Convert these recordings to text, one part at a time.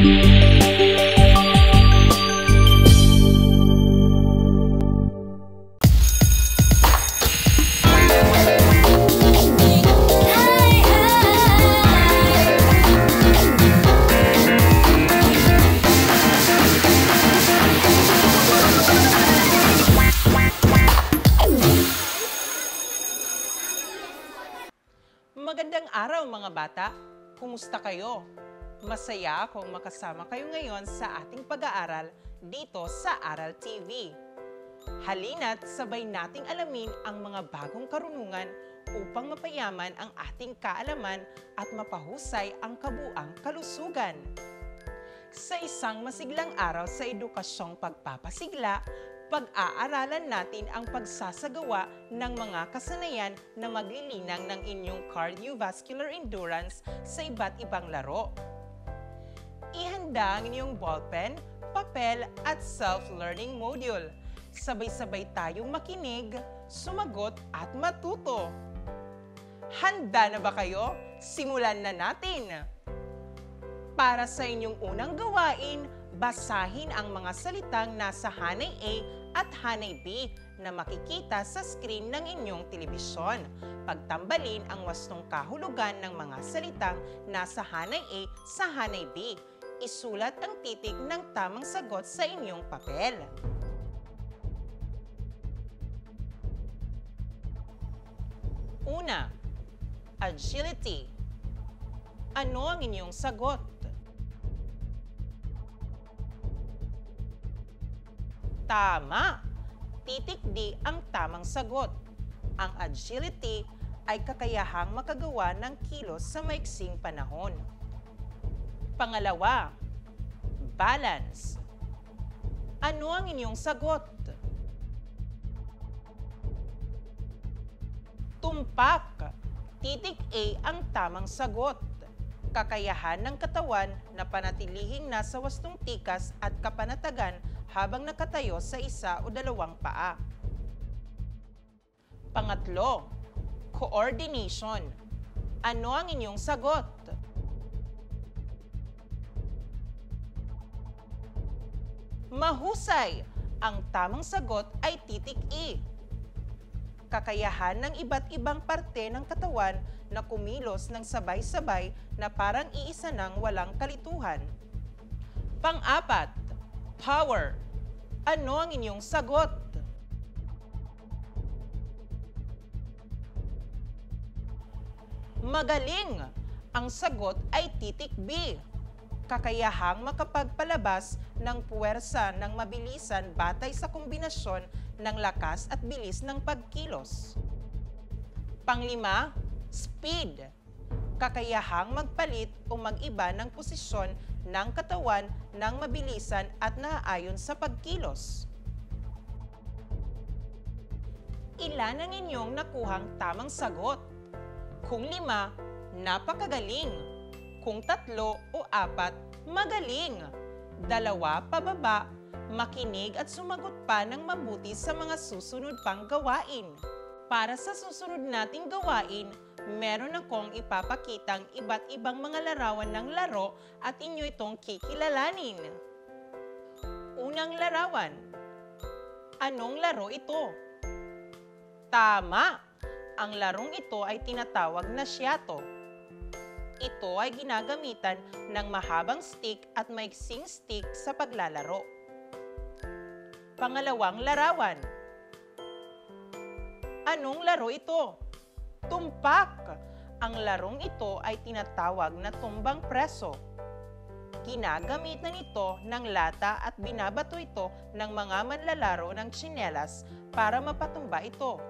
Magandang araw mga bata! Kumusta kayo? Masaya akong makasama kayo ngayon sa ating pag-aaral dito sa Aral TV. Halina't sabay nating alamin ang mga bagong karunungan upang mapayaman ang ating kaalaman at mapahusay ang kabuang kalusugan. Sa isang masiglang araw sa edukasyong pagpapasigla, pag-aaralan natin ang pagsasagawa ng mga kasanayan na maglilinang ng inyong cardiovascular endurance sa iba't ibang laro. Ihanda ang inyong ballpen, papel at self-learning module. Sabay-sabay tayong makinig, sumagot at matuto. Handa na ba kayo? Simulan na natin! Para sa inyong unang gawain, basahin ang mga salitang nasa hanay A at hanay B na makikita sa screen ng inyong telebisyon. Pagtambalin ang wastong kahulugan ng mga salitang nasa hanay A sa hanay B. Isulat ang titik ng tamang sagot sa inyong papel. Una, agility. Ano ang inyong sagot? Tama! Titik D ang tamang sagot. Ang agility ay kakayahang makagawa ng kilos sa maiksing panahon. Pangalawa, balance. Ano ang inyong sagot? Tumpak. Titik A ang tamang sagot. Kakayahan ng katawan na panatilihing nasa wastong tikas at kapanatagan habang nakatayo sa isa o dalawang paa. Pangatlo, coordination. Ano ang inyong sagot? Mahusay! Ang tamang sagot ay titik E. Kakayahan ng iba't ibang parte ng katawan na kumilos ng sabay-sabay na parang iisa nang walang kalituhan. Pang-apat, power. Ano ang inyong sagot? Magaling! Ang sagot ay titik B. Kakayahang makapagpalabas ng puwersa ng mabilisan batay sa kombinasyon ng lakas at bilis ng pagkilos. Panglima, speed. Kakayahang magpalit o mag-iba ng posisyon ng katawan ng mabilisan at naaayon sa pagkilos. Ilan ang inyong nakuhang tamang sagot? Kung 5, napakagaling. Kung 3 o 4, magaling. 2, pababa, makinig at sumagot pa ng mabuti sa mga susunod pang gawain. Para sa susunod nating gawain, meron akong ipapakitang iba't ibang mga larawan ng laro at inyo itong kikilalanin. Unang larawan. Anong laro ito? Tama! Ang larong ito ay tinatawag na syato. Ito ay ginagamitan ng mahabang stick at maiksing stick sa paglalaro. Pangalawang larawan. Anong laro ito? Tumpak! Ang larong ito ay tinatawag na tumbang preso. Ginagamitan ito ng lata at binabato ito ng mga manlalaro ng tsinelas para mapatumba ito.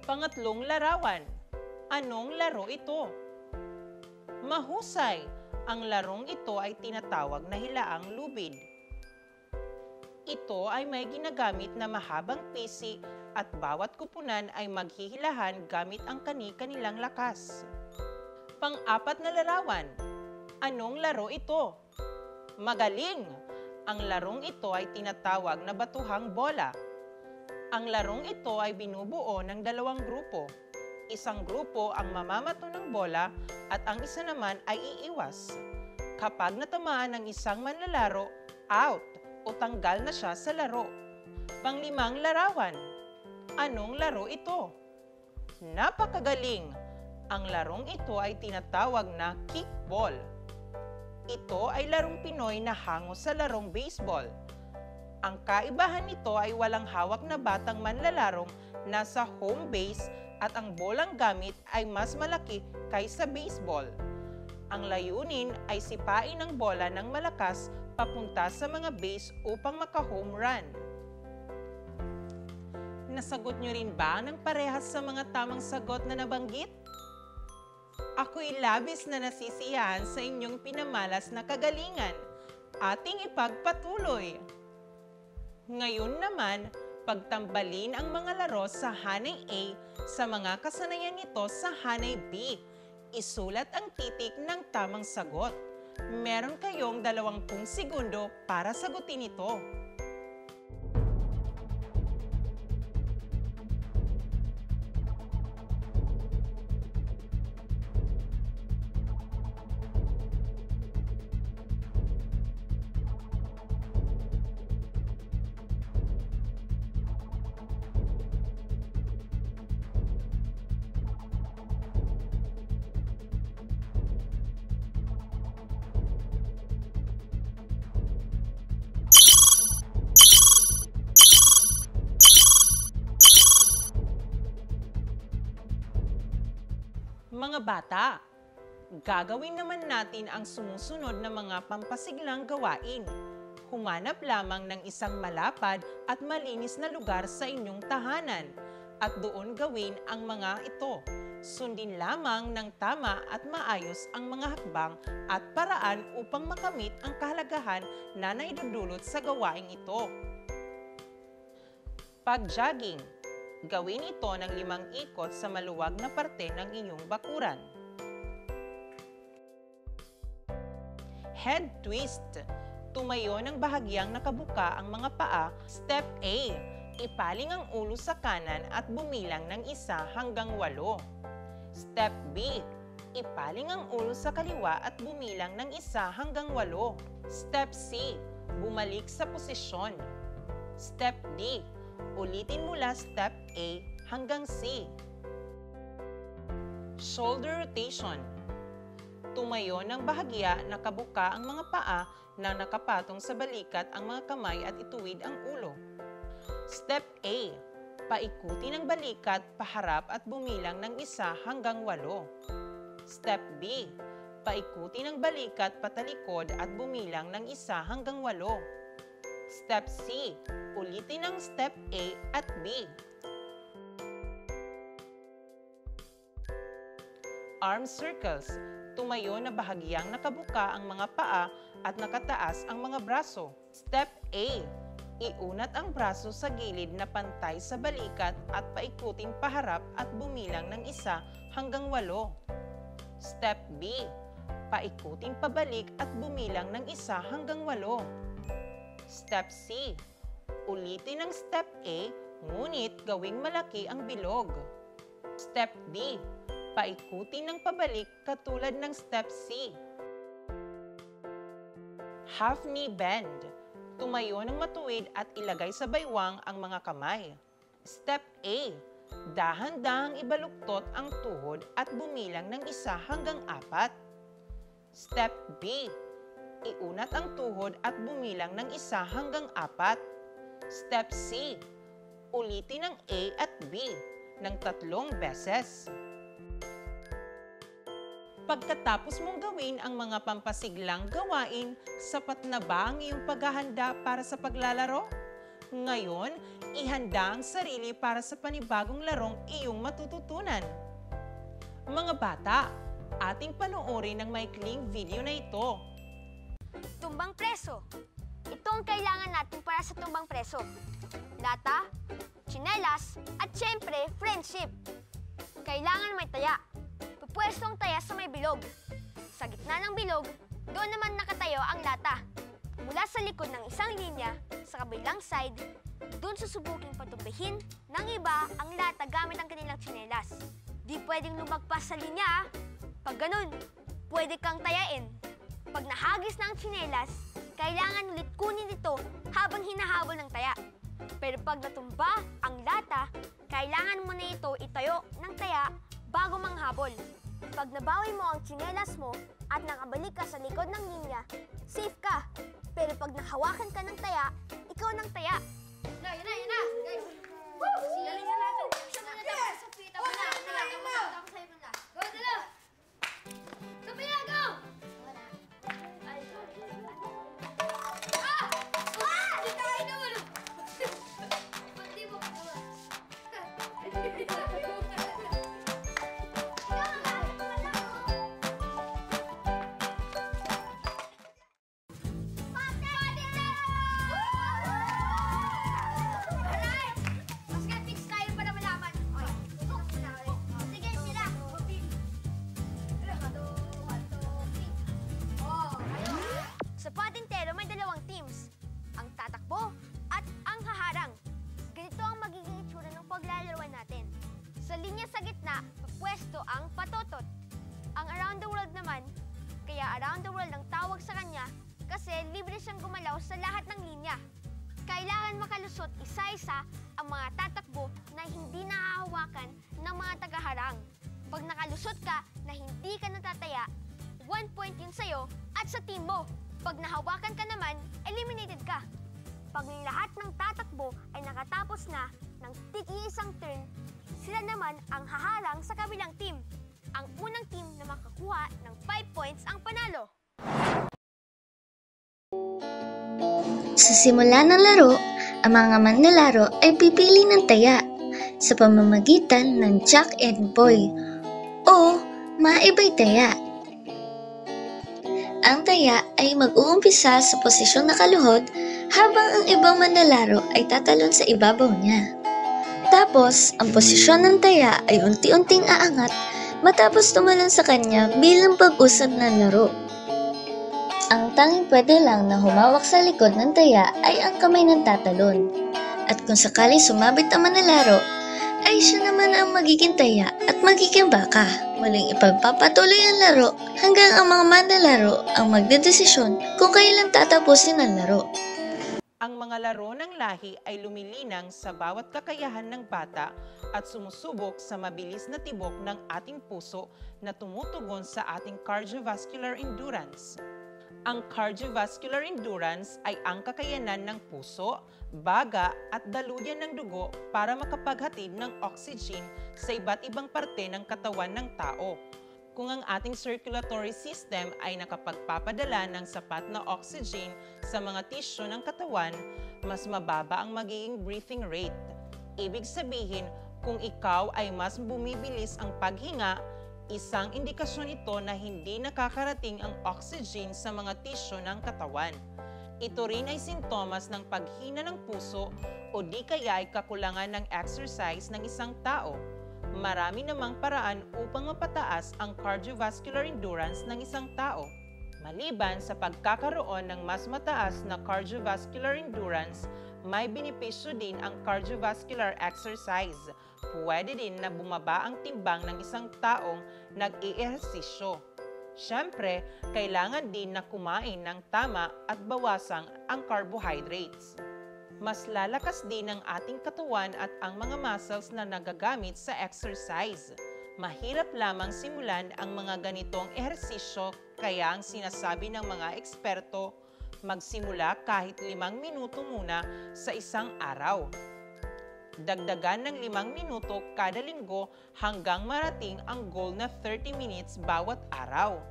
Pangatlong larawan. Anong laro ito? Mahusay! Ang larong ito ay tinatawag na hilaang lubid. Ito ay may ginagamit na mahabang pisi at bawat kupunan ay maghihilahan gamit ang kani-kanilang lakas. Pang-apat na larawan. Anong laro ito? Magaling! Ang larong ito ay tinatawag na batuhang bola. Ang larong ito ay binubuo ng 2 grupo. Isang grupo ang mamamato ng bola at ang isa naman ay iiwas. Kapag natamaan ng isang manlalaro, out o tanggal na siya sa laro. Panglimang larawan. Anong laro ito? Napakagaling! Ang larong ito ay tinatawag na kickball. Ito ay larong Pinoy na hango sa larong baseball. Ang kaibahan nito ay walang hawak na batang manlalarong nasa home base at ang bolang gamit ay mas malaki kaysa baseball. Ang layunin ay sipain ang bola ng malakas papunta sa mga base upang maka-home run. Nasagot nyo rin ba ng parehas sa mga tamang sagot na nabanggit? Ako'y labis na nasisiyahan sa inyong pinamalas na kagalingan. Ating ipagpatuloy. Ngayon naman, pagtambalin ang mga laro sa hanay A sa mga kasanayan nito sa hanay B. Isulat ang titik ng tamang sagot. Meron kayong 20 segundo para sagutin ito. Mga bata, gagawin naman natin ang sumusunod na mga pampasiglang gawain. Humanap lamang ng isang malapad at malinis na lugar sa inyong tahanan at doon gawin ang mga ito. Sundin lamang ng tama at maayos ang mga hakbang at paraan upang makamit ang kahalagahan na naidudulot sa gawaing ito. Pag-jogging. Gawin ito ng 5 ikot sa maluwag na parte ng inyong bakuran. Head twist. Tumayo ng bahagyang nakabuka ang mga paa. Step A. Ipaling ang ulo sa kanan at bumilang ng 1 hanggang 8. Step B. Ipaling ang ulo sa kaliwa at bumilang ng 1 hanggang 8. Step C. Bumalik sa posisyon. Step D. Ulitin mula step A hanggang C. Shoulder rotation. Tumayo ng bahagya, nakabuka ang mga paa na nakapatong sa balikat ang mga kamay at ituwid ang ulo. Step A. Paikuti ng balikat, paharap at bumilang ng 1 hanggang 8. Step B. Paikuti ng balikat, patalikod at bumilang ng 1 hanggang 8. Step C. Ulitin ang step A at B. Arm circles. Tumayo na bahagyang nakabuka ang mga paa at nakataas ang mga braso. Step A. Iunat ang braso sa gilid na pantay sa balikat at paikutin paharap at bumilang ng 1 hanggang 8. Step B. Paikutin pabalik at bumilang ng 1 hanggang 8. Step C. Ulitin ang step A, ngunit gawing malaki ang bilog. Step D. Paikutin ng pabalik katulad ng step C. Half knee bend. Tumayo ng matuwid at ilagay sa baywang ang mga kamay. Step A. Dahan-dahang ibaluktot ang tuhod at bumilang ng 1 hanggang 4. Step B. Iunat ang tuhod at bumilang ng 1 hanggang 4. Step C. Ulitin ang A at B ng 3 beses. Pagkatapos mong gawin ang mga pampasiglang gawain, sapat na ba ang iyong paghahanda para sa paglalaro? Ngayon, ihanda ang sarili para sa panibagong larong iyong matututunan. Mga bata, ating panoorin ang maikling video na ito. Tumbang preso. Ito ang kailangan natin para sa tumbang preso. Lata, tsinelas, at syempre, friendship. Kailangan may taya. Pupwesto ang taya sa may bilog. Sa gitna ng bilog, doon naman nakatayo ang lata. Mula sa likod ng isang linya, sa kabilang side, doon susubuking patumbihin ng iba ang lata gamit ang kanilang tsinelas. Di pwedeng lumagpas sa linya. Pag ganun, pwede kang tayain. Pag nahagis na ang tsinelas, kailangan ulit kunin ito habang hinahabol ng taya. Pero pag natumba ang lata, kailangan mo na ito itayo ng taya bago manghabol. Pag nabawi mo ang tsinelas mo at nakabalik ka sa likod ng linya, safe ka. Pero pag nahawakan ka ng taya, ikaw ng taya. Yun na! Guys! Woo! Sigaling na natin! Yes! Tama na! Tapos sa'yo muna. Go, dala! Kapila, go! Di tayo naman! Ba't di mo magawa? Alright! Mas ka-tips tayo para malaman. Okay, tutok mo na ulit. Sige, sila. One, two, three. Oh, ayun. Sa patintero may dalawang teams, ang tatakbo at ang haharang. Ganito ang magiging itsura ng paglalaruan natin. Sa linya sa gitna, pwesto ang patotot. Ang around the world naman, kaya around the world ang tawag sa kanya kasi libre siyang gumalaw sa lahat ng linya. Kailangan makalusot isa-isa ang mga tatakbo na hindi nahahawakan ng mga tagaharang. Pag nakalusot ka na hindi ka natataya, 1 point yun sa'yo at sa team mo. Pag nahawakan ka naman, eliminated ka. Pag lahat ng tatakbo ay nakatapos na ng tig-iisang turn, sila naman ang haharang sa kabilang team. Ang unang team na makakuha ng 5 points ang panalo. Sa simula ng laro, ang mga manlalaro ay pipili ng taya sa pamamagitan ng Jack and Boy o maibay taya. Ang taya ay mag-uumpisa sa posisyon na kaluhod habang ang ibang manlalaro ay tatalon sa ibabaw niya. Tapos, ang posisyon ng taya ay unti-unting aangat matapos tumalon sa kanya bilang pag-usad ng laro. Ang tanging pwede lang na humawak sa likod ng taya ay ang kamay ng tatalon. At kung sakali sumabit ang manlalaro, ay siya naman ang magiging taya at magiging baka. Muling ipagpapatuloy ang laro hanggang ang mga manlalaro ang magdedesisyon kung kailan tatapusin ang laro. Ang mga laro ng lahi ay lumilinang sa bawat kakayahan ng bata at sumusubok sa mabilis na tibok ng ating puso na tumutugon sa ating cardiovascular endurance. Ang cardiovascular endurance ay ang kakayanan ng puso, baga at daluyan ng dugo para makapaghatid ng oxygen sa iba't ibang parte ng katawan ng tao. Kung ang ating circulatory system ay nakapagpapadala ng sapat na oxygen sa mga tissue ng katawan, mas mababa ang magiging breathing rate. Ibig sabihin, kung ikaw ay mas bumibilis ang paghinga, isang indikasyon ito na hindi nakakarating ang oxygen sa mga tissue ng katawan. Ito rin ay sintomas ng paghina ng puso o di kaya ay kakulangan ng exercise ng isang tao. Marami namang paraan upang mapataas ang cardiovascular endurance ng isang tao. Maliban sa pagkakaroon ng mas mataas na cardiovascular endurance, may benepisyo din ang cardiovascular exercise. Pwede din na bumaba ang timbang ng isang taong nag-i-ehersisyo. Siyempre, kailangan din na kumain ng tama at bawasang ang carbohydrates. Mas lalakas din ang ating katawan at ang mga muscles na nagagamit sa exercise. Mahirap lamang simulan ang mga ganitong ehersisyo kaya ang sinasabi ng mga eksperto, magsimula kahit 5 minuto muna sa isang araw. Dagdagan ng 5 minuto kada linggo hanggang marating ang goal na 30 minutes bawat araw.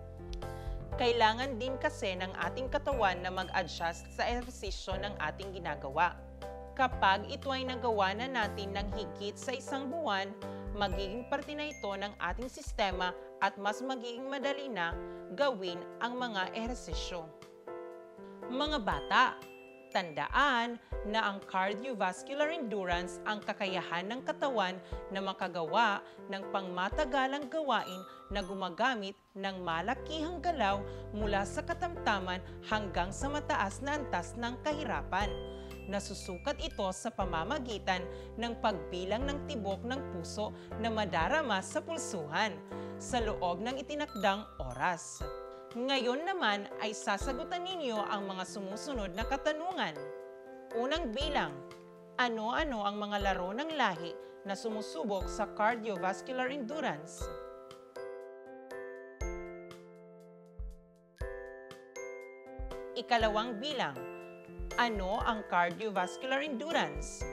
Kailangan din kasi ng ating katawan na mag-adjust sa ehersisyo ng ating ginagawa. Kapag ito ay nagawa na natin ng higit sa 1 buwan, magiging parte na ito ng ating sistema at mas magiging madali na gawin ang mga ehersisyo. Mga bata, tandaan na ang cardiovascular endurance ang kakayahan ng katawan na makagawa ng pangmatagalang gawain na gumagamit ng malakihang galaw mula sa katamtaman hanggang sa mataas na antas ng kahirapan. Nasusukat ito sa pamamagitan ng pagbilang ng tibok ng puso na madarama sa pulsuhan sa loob ng itinakdang oras. Ngayon naman ay sasagutan ninyo ang mga sumusunod na katanungan. Unang bilang, ano-ano ang mga laro ng lahi na sumusubok sa cardiovascular endurance? Ikalawang bilang, ano ang cardiovascular endurance?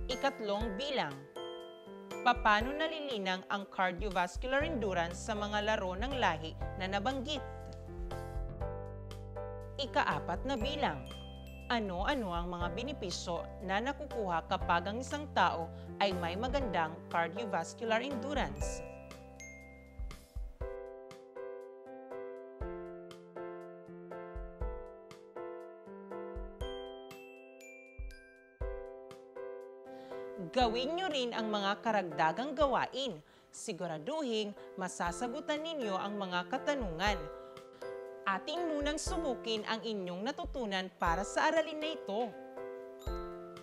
Ikatlong bilang, paano nalilinang ang cardiovascular endurance sa mga laro ng lahi na nabanggit? Ikaapat na bilang, ano-ano ang mga benepisyo na nakukuha kapag ang isang tao ay may magandang cardiovascular endurance? Gawin nyo rin ang mga karagdagang gawain. Siguraduhin masasagutan ninyo ang mga katanungan. Ating munang subukin ang inyong natutunan para sa aralin na ito.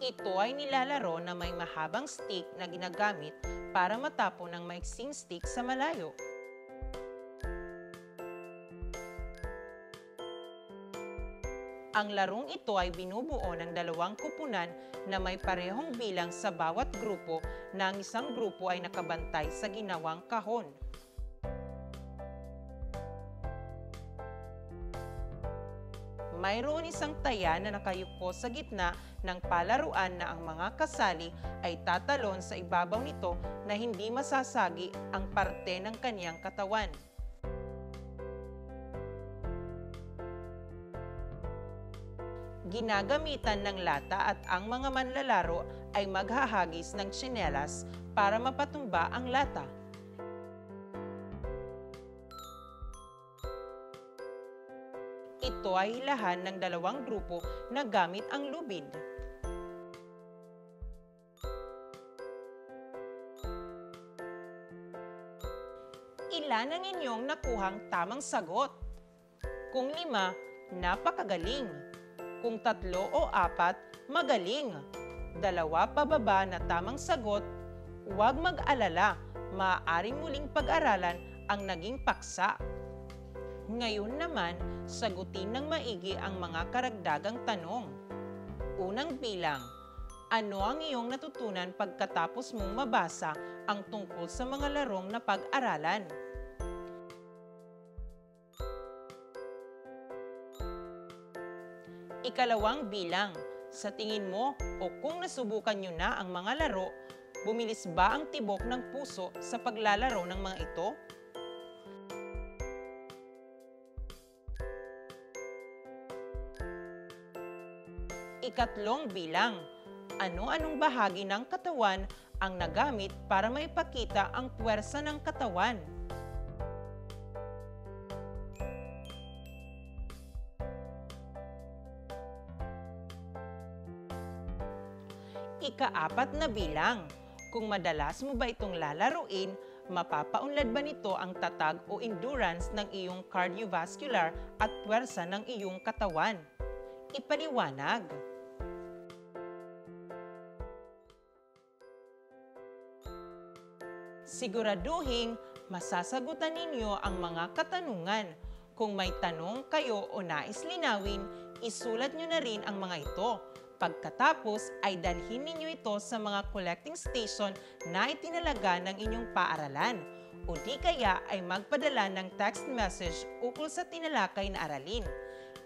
Ito ay nilalaro na may mahabang stick na ginagamit para matapon ang maiksing stick sa malayo. Ang larong ito ay binubuo ng dalawang kupunan na may parehong bilang sa bawat grupo na ang isang grupo ay nakabantay sa ginawang kahon. Mayroon isang taya na nakayuko sa gitna ng palaruan na ang mga kasali ay tatalon sa ibabaw nito na hindi masasagi ang parte ng kaniyang katawan. Ginagamitan ng lata at ang mga manlalaro ay maghahagis ng tsinelas para mapatumba ang lata. Ito ay hilahan ng dalawang grupo na gamit ang lubid. Ilan ang inyong nakuhang tamang sagot? Kung 5, napakagaling. Kung 3 o 4, magaling. 2 pababa na tamang sagot, huwag mag-alala, maaaring muling pag-aralan ang naging paksa. Ngayon naman, sagutin ng maigi ang mga karagdagang tanong. Unang bilang, ano ang iyong natutunan pagkatapos mong mabasa ang tungkol sa mga larong na pag-aralan? Ikalawang bilang, sa tingin mo o kung nasubukan nyo na ang mga laro, bumilis ba ang tibok ng puso sa paglalaro ng mga ito? Ikatlong bilang, ano-anong bahagi ng katawan ang nagamit para maipakita ang puwersa ng katawan? Ika-4 na bilang, kung madalas mo ba itong lalaruin, mapapaunlad ba nito ang tatag o endurance ng iyong cardiovascular at puwersa ng iyong katawan? Ipaliwanag. Siguraduhin masasagutan ninyo ang mga katanungan. Kung may tanong kayo o nais linawin, isulat nyo na rin ang mga ito. Pagkatapos ay dalhin ninyo ito sa mga collecting station na itinalaga ng inyong paaralan o di kaya ay magpadala ng text message ukol sa tinalakay na aralin.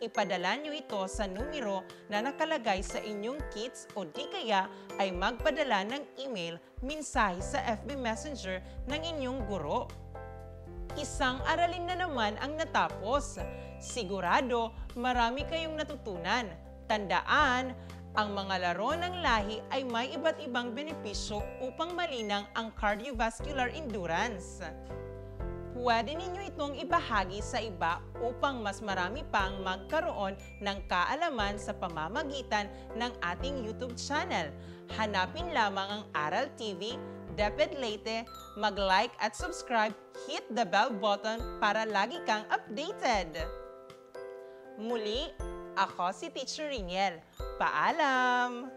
Ipadala nyo ito sa numero na nakalagay sa inyong kits o di kaya ay magpadala ng email, mensahe sa FB Messenger ng inyong guro. Isang aralin na naman ang natapos. Sigurado marami kayong natutunan. Tandaan, ang mga laro ng lahi ay may iba't ibang benepisyo upang malinang ang cardiovascular endurance. Pwede ninyo itong ibahagi sa iba upang mas marami pang magkaroon ng kaalaman sa pamamagitan ng ating YouTube channel. Hanapin lamang ang Aral TV, Deped Leyte, mag-like at subscribe, hit the bell button para lagi kang updated. Muli, ako si Teacher Riniel. Paalam!